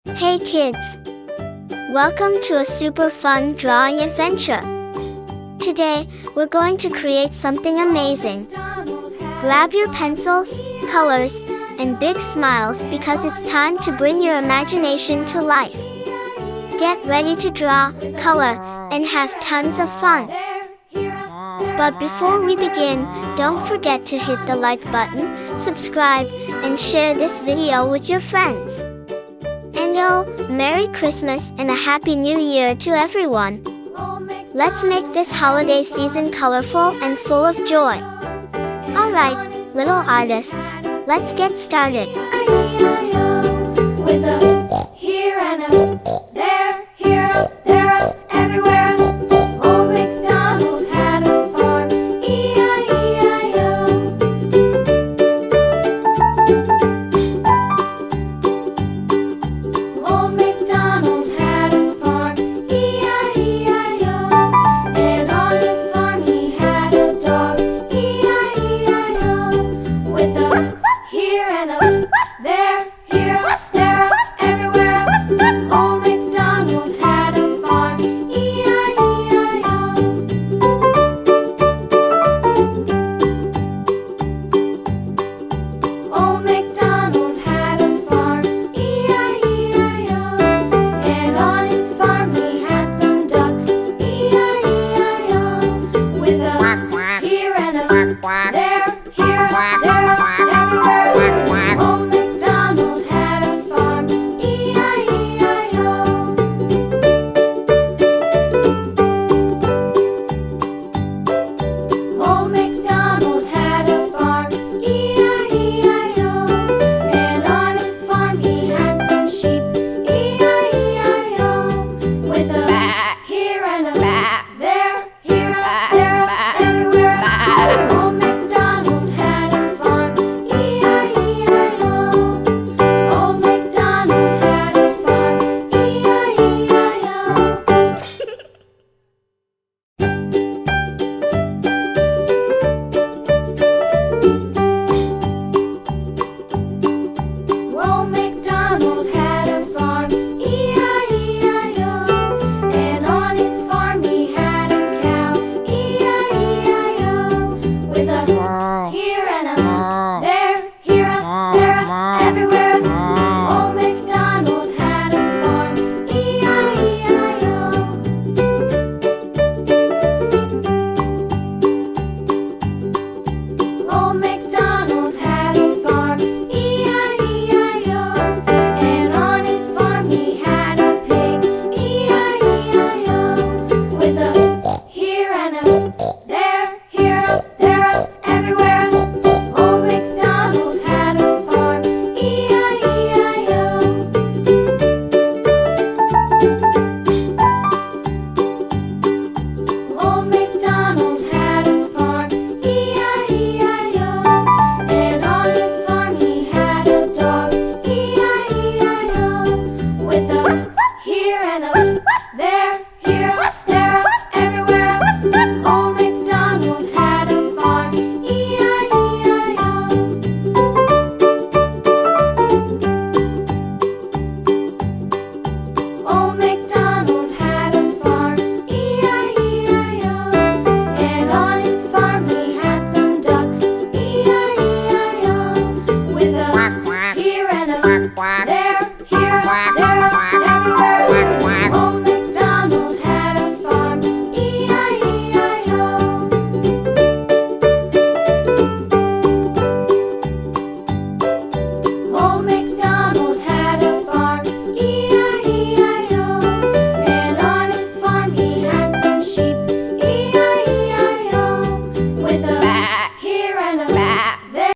Hey kids! Welcome to a super fun drawing adventure. Today, we're going to create something amazing. Grab your pencils, colors, and big smiles because it's time to bring your imagination to life. Get ready to draw, color, and have tons of fun. But before we begin, don't forget to hit the like button, subscribe, and share this video with your friends. And Merry Christmas and a Happy New Year to everyone! Let's make this holiday season colorful and full of joy. Alright, little artists, let's get started.